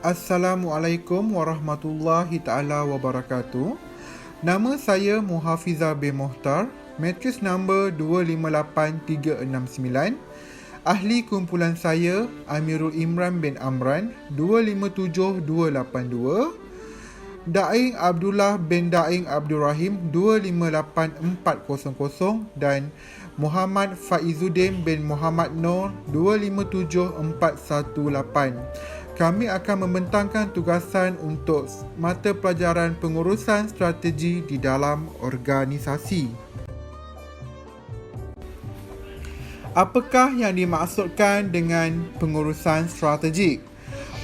Assalamualaikum warahmatullahi taala wabarakatuh. Nama saya Muhafizah bin Mohtar, matris nombor 258369. Ahli kumpulan saya Amirul Imran bin Amran 257282. Daing Abdullah bin Daing Abdul Rahim 258400 dan Muhammad Faizuddin bin Muhammad Nur 257418. Kami akan membentangkan tugasan untuk mata pelajaran pengurusan strategi di dalam organisasi. Apakah yang dimaksudkan dengan pengurusan strategik?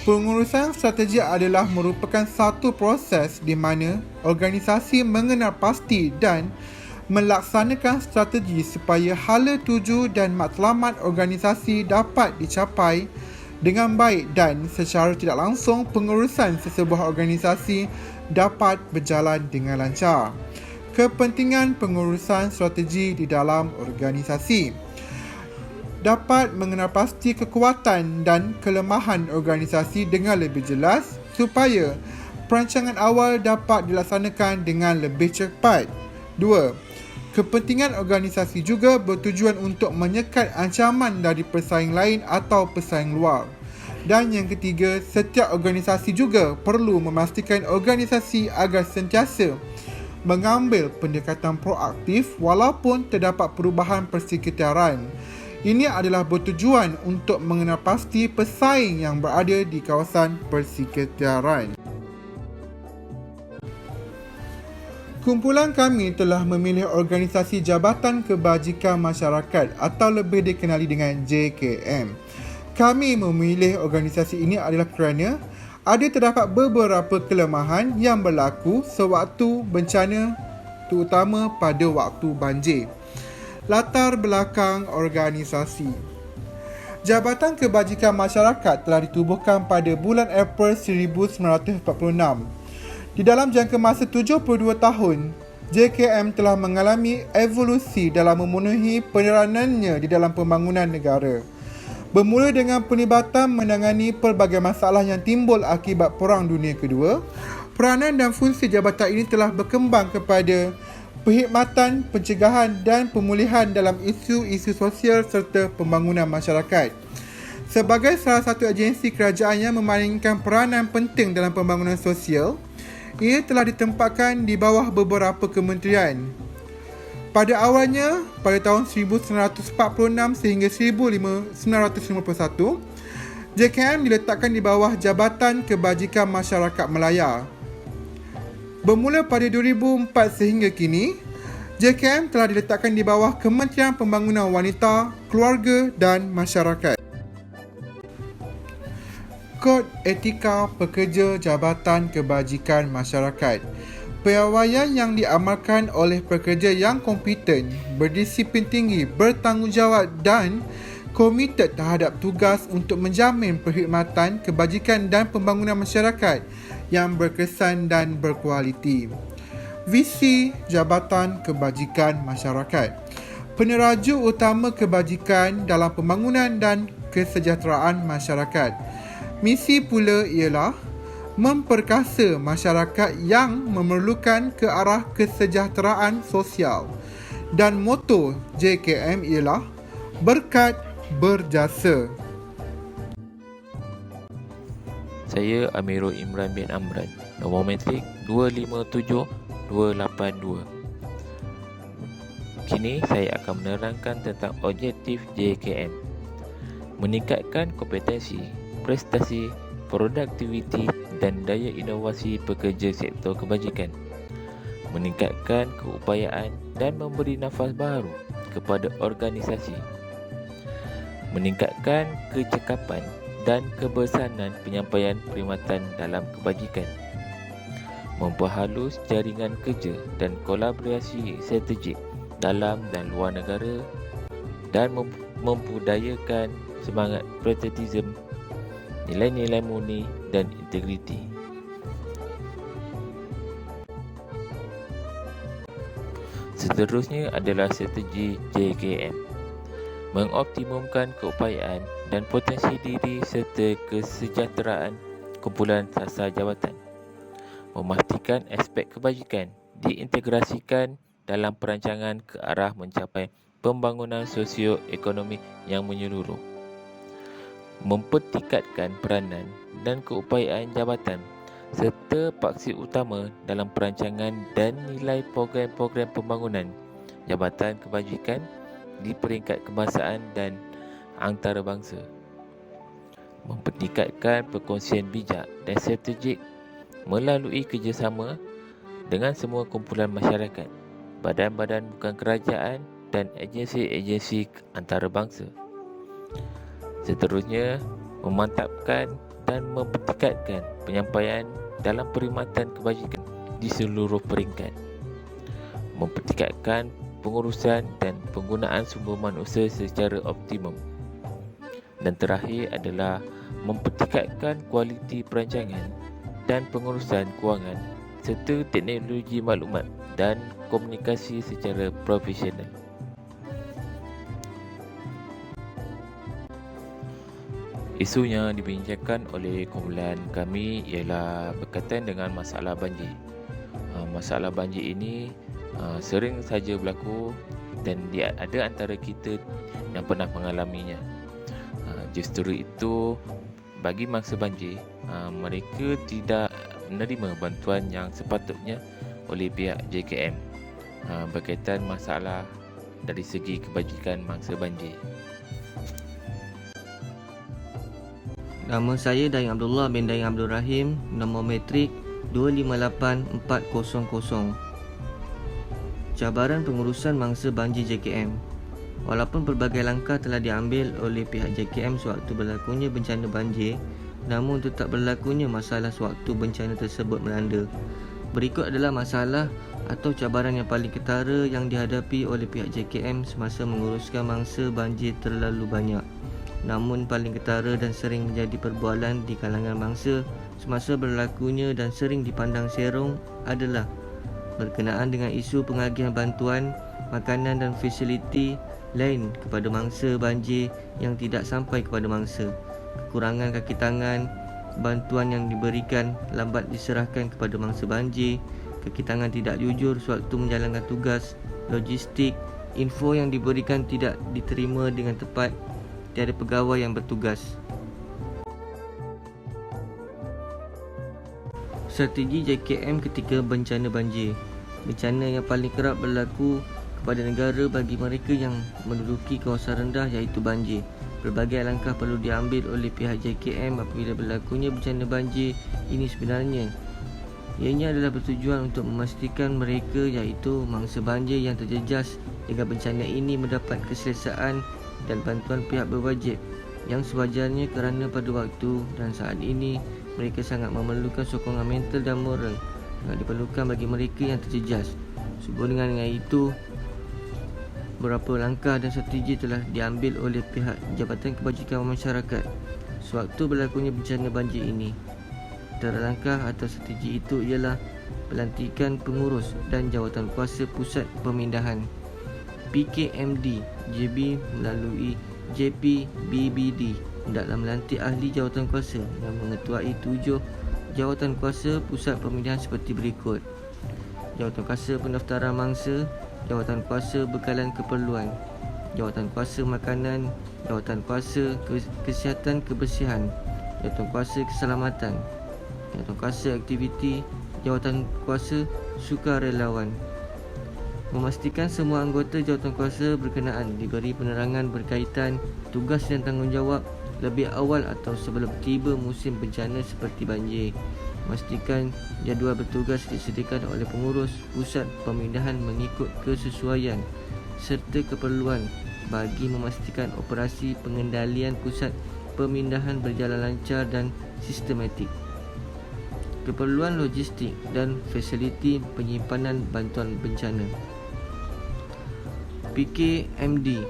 Pengurusan strategi adalah merupakan satu proses di mana organisasi mengenal pasti dan melaksanakan strategi supaya hala tuju dan matlamat organisasi dapat dicapai dengan baik dan secara tidak langsung pengurusan sesebuah organisasi dapat berjalan dengan lancar. Kepentingan pengurusan strategi di dalam organisasi dapat mengenal pasti kekuatan dan kelemahan organisasi dengan lebih jelas supaya perancangan awal dapat dilaksanakan dengan lebih cepat. 2. Kepentingan organisasi juga bertujuan untuk menyekat ancaman dari pesaing lain atau pesaing luar. Dan yang ketiga, setiap organisasi juga perlu memastikan organisasi agar sentiasa mengambil pendekatan proaktif walaupun terdapat perubahan persekitaran. Ini adalah bertujuan untuk mengenal pasti pesaing yang berada di kawasan persekitaran. Kumpulan kami telah memilih organisasi Jabatan Kebajikan Masyarakat atau lebih dikenali dengan JKM. Kami memilih organisasi ini adalah kerana ada terdapat beberapa kelemahan yang berlaku sewaktu bencana, terutama pada waktu banjir. Latar belakang organisasi. Jabatan Kebajikan Masyarakat telah ditubuhkan pada bulan April 1946. Di dalam jangka masa 72 tahun, JKM telah mengalami evolusi dalam memenuhi peneranannya di dalam pembangunan negara. Bermula dengan penlibatan menangani pelbagai masalah yang timbul akibat Perang Dunia Kedua, peranan dan fungsi jabatan ini telah berkembang kepada perkhidmatan, pencegahan dan pemulihan dalam isu-isu sosial serta pembangunan masyarakat. Sebagai salah satu agensi kerajaan yang memainkan peranan penting dalam pembangunan sosial, ia telah ditempatkan di bawah beberapa kementerian. Pada awalnya, pada tahun 1946 sehingga 1951, JKM diletakkan di bawah Jabatan Kebajikan Masyarakat Melaya. Bermula pada 2004 sehingga kini, JKM telah diletakkan di bawah Kementerian Pembangunan Wanita, Keluarga dan Masyarakat. Kod Etika Pekerja Jabatan Kebajikan Masyarakat. Piawaian yang diamalkan oleh pekerja yang kompeten, berdisiplin tinggi, bertanggungjawab dan komited terhadap tugas untuk menjamin perkhidmatan, kebajikan dan pembangunan masyarakat yang berkesan dan berkualiti. Visi Jabatan Kebajikan Masyarakat. Peneraju utama kebajikan dalam pembangunan dan kesejahteraan masyarakat. Misi pula ialah memperkasa masyarakat yang memerlukan ke arah kesejahteraan sosial. Dan moto JKM ialah berkat berjasa. Saya Amirul Imran bin Amran, nombor matrik 257282. Kini saya akan menerangkan tentang objektif JKM. Meningkatkan kompetensi, prestasi, produktiviti dan daya inovasi pekerja sektor kebajikan. Meningkatkan keupayaan dan memberi nafas baru kepada organisasi. Meningkatkan kecekapan dan kebersanan penyampaian perkhidmatan dalam kebajikan. Memperhalus jaringan kerja dan kolaborasi strategik dalam dan luar negara dan membudayakan semangat patriotisme, nilai-nilai murni dan integriti. Seterusnya adalah strategi JKM. Mengoptimumkan keupayaan dan potensi diri serta kesejahteraan kumpulan sasar jabatan. Memastikan aspek kebajikan diintegrasikan dalam perancangan ke arah mencapai pembangunan sosio-ekonomi yang menyeluruh. Mempertingkatkan peranan dan keupayaan jabatan serta paksi utama dalam perancangan dan nilai program-program pembangunan jabatan kebajikan di peringkat kebangsaan dan antarabangsa. Mempertingkatkan perkongsian bijak dan strategik melalui kerjasama dengan semua kumpulan masyarakat, badan-badan bukan kerajaan dan agensi-agensi antarabangsa. Seterusnya, memantapkan dan mempertingkatkan penyampaian dalam perkhidmatan kebajikan di seluruh peringkat. Mempertingkatkan pengurusan dan penggunaan sumber manusia secara optimum. Dan terakhir adalah mempertingkatkan kualiti perancangan dan pengurusan kewangan serta teknologi maklumat dan komunikasi secara profesional. Isu yang dibincangkan oleh kumpulan kami ialah berkaitan dengan masalah banjir. Masalah banjir ini sering saja berlaku dan ada antara kita yang pernah mengalaminya. Justru itu, bagi mangsa banjir, mereka tidak menerima bantuan yang sepatutnya oleh pihak JKM berkaitan masalah dari segi kebajikan mangsa banjir. Nama saya Daing Abdullah bin Daing Abdul Rahim, nombor metrik 258400. Cabaran pengurusan mangsa banjir JKM. Walaupun pelbagai langkah telah diambil oleh pihak JKM sewaktu berlakunya bencana banjir, namun tetap berlakunya masalah sewaktu bencana tersebut melanda. Berikut adalah masalah atau cabaran yang paling ketara yang dihadapi oleh pihak JKM semasa menguruskan mangsa banjir terlalu banyak, namun paling ketara dan sering menjadi perbualan di kalangan mangsa semasa berlakunya dan sering dipandang serong adalah berkenaan dengan isu pengagihan bantuan, makanan dan fasiliti lain kepada mangsa banjir yang tidak sampai kepada mangsa, kekurangan kaki tangan, bantuan yang diberikan lambat diserahkan kepada mangsa banjir, kaki tangan tidak jujur sewaktu menjalankan tugas, logistik, info yang diberikan tidak diterima dengan tepat, tiada pegawai yang bertugas. Strategi JKM ketika bencana banjir. Bencana yang paling kerap berlaku kepada negara bagi mereka yang menduduki kawasan rendah iaitu banjir. Berbagai langkah perlu diambil oleh pihak JKM apabila berlakunya bencana banjir ini sebenarnya. Ianya adalah bertujuan untuk memastikan mereka iaitu mangsa banjir yang terjejas dengan bencana ini mendapat keselesaan dan bantuan pihak berwajib yang sewajarnya kerana pada waktu dan saat ini mereka sangat memerlukan sokongan mental dan moral yang diperlukan bagi mereka yang terjejas. Sehubungan dengan itu, beberapa langkah dan strategi telah diambil oleh pihak Jabatan Kebajikan Masyarakat sewaktu berlakunya bencana banjir ini. Antara langkah atau strategi itu ialah pelantikan pengurus dan jawatan kuasa pusat pemindahan PKMD JB melalui JPBBD hendaklah melantik ahli jawatan kuasa yang mengetuai 7 jawatan kuasa pusat pemindahan seperti berikut: jawatan kuasa pendaftaran mangsa, jawatan kuasa bekalan keperluan, jawatan kuasa makanan, jawatan kuasa kesihatan kebersihan, jawatan kuasa keselamatan, jawatan kuasa aktiviti, jawatan kuasa sukarelawan. Memastikan semua anggota jawatan kuasa berkenaan diberi penerangan berkaitan tugas dan tanggungjawab lebih awal atau sebelum tiba musim bencana seperti banjir. Memastikan jadual bertugas disediakan oleh pengurus pusat pemindahan mengikut kesesuaian serta keperluan bagi memastikan operasi pengendalian pusat pemindahan berjalan lancar dan sistematik. Keperluan logistik dan fasiliti penyimpanan bantuan bencana. PKMD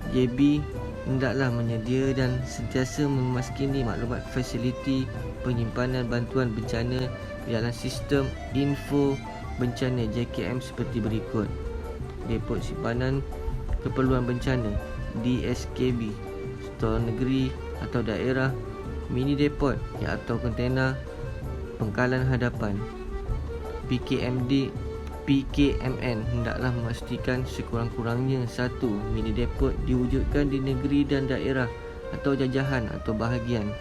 JB hendaklah menyedia dan sentiasa memaskini maklumat fasiliti penyimpanan bantuan bencana dalam sistem info bencana JKM seperti berikut: Depot Simpanan Keperluan Bencana DSKB, stor negeri atau daerah mini depot atau kontena pengkalan hadapan. PKMN hendaklah memastikan sekurang-kurangnya satu mini depot diwujudkan di negeri dan daerah atau jajahan atau bahagian.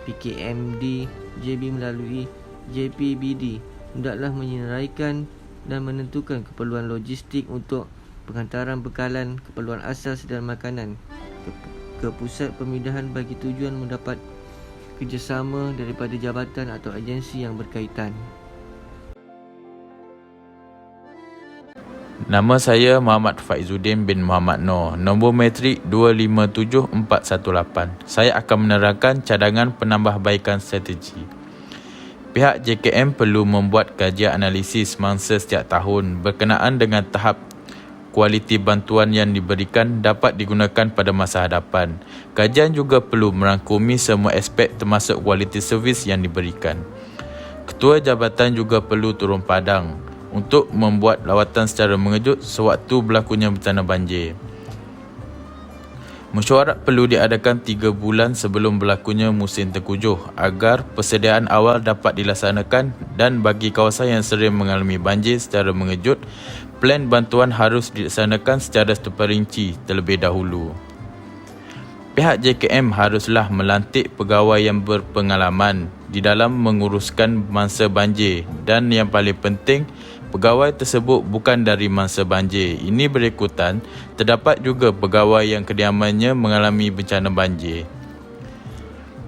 PKMD JB melalui JPBD hendaklah menyenaraikan dan menentukan keperluan logistik untuk penghantaran bekalan keperluan asas dan makanan ke pusat pemindahan bagi tujuan mendapat kerjasama daripada jabatan atau agensi yang berkaitan. Nama saya Muhammad Faizuddin bin Muhammad Noor. Nombor matrik 257418. Saya akan menerangkan cadangan penambahbaikan strategi. Pihak JKM perlu membuat kajian analisis mangsa setiap tahun berkenaan dengan tahap kualiti bantuan yang diberikan dapat digunakan pada masa hadapan. Kajian juga perlu merangkumi semua aspek termasuk kualiti servis yang diberikan. Ketua jabatan juga perlu turun padang untuk membuat lawatan secara mengejut sewaktu berlakunya bencana banjir. Mesyuarat perlu diadakan 3 bulan sebelum berlakunya musim tengkujuh agar persediaan awal dapat dilaksanakan, dan bagi kawasan yang sering mengalami banjir secara mengejut, plan bantuan harus dilaksanakan secara terperinci terlebih dahulu. Pihak JKM haruslah melantik pegawai yang berpengalaman di dalam menguruskan mangsa banjir, dan yang paling penting, pegawai tersebut bukan dari mangsa banjir. Ini berikutan, terdapat juga pegawai yang kediamannya mengalami bencana banjir.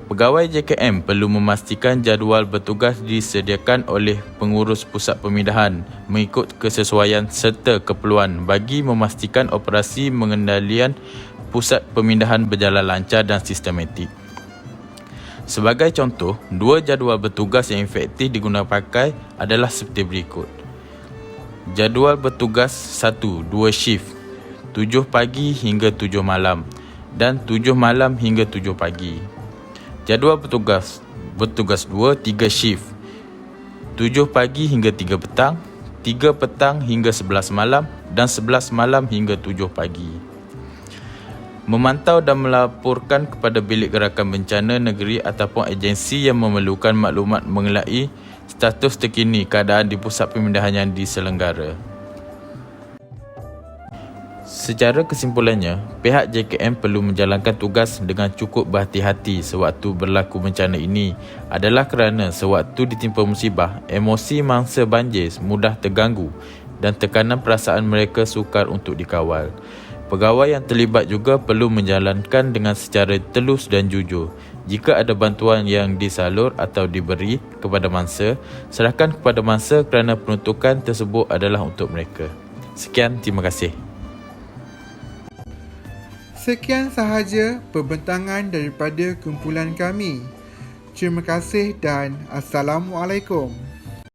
Pegawai JKM perlu memastikan jadual bertugas disediakan oleh pengurus pusat pemindahan mengikut kesesuaian serta keperluan bagi memastikan operasi pengendalian pusat pemindahan berjalan lancar dan sistematik. Sebagai contoh, 2 jadual bertugas yang efektif digunakan pakai adalah seperti berikut. Jadual bertugas 1, 2 shift, 7 pagi hingga 7 malam dan 7 malam hingga 7 pagi. Jadual bertugas 2, 3 shift, 7 pagi hingga 3 petang, 3 petang hingga 11 malam dan 11 malam hingga 7 pagi. Memantau dan melaporkan kepada Bilik Gerakan Bencana Negeri ataupun agensi yang memerlukan maklumat mengenai status terkini keadaan di pusat pemindahan yang diselenggara. Secara kesimpulannya, pihak JKM perlu menjalankan tugas dengan cukup berhati-hati sewaktu berlaku bencana ini adalah kerana sewaktu ditimpa musibah, emosi mangsa banjir mudah terganggu dan tekanan perasaan mereka sukar untuk dikawal. Pegawai yang terlibat juga perlu menjalankan dengan secara telus dan jujur. Jika ada bantuan yang disalur atau diberi kepada mangsa, serahkan kepada mangsa kerana peruntukan tersebut adalah untuk mereka. Sekian, terima kasih. Sekian sahaja perbentangan daripada kumpulan kami. Terima kasih dan Assalamualaikum.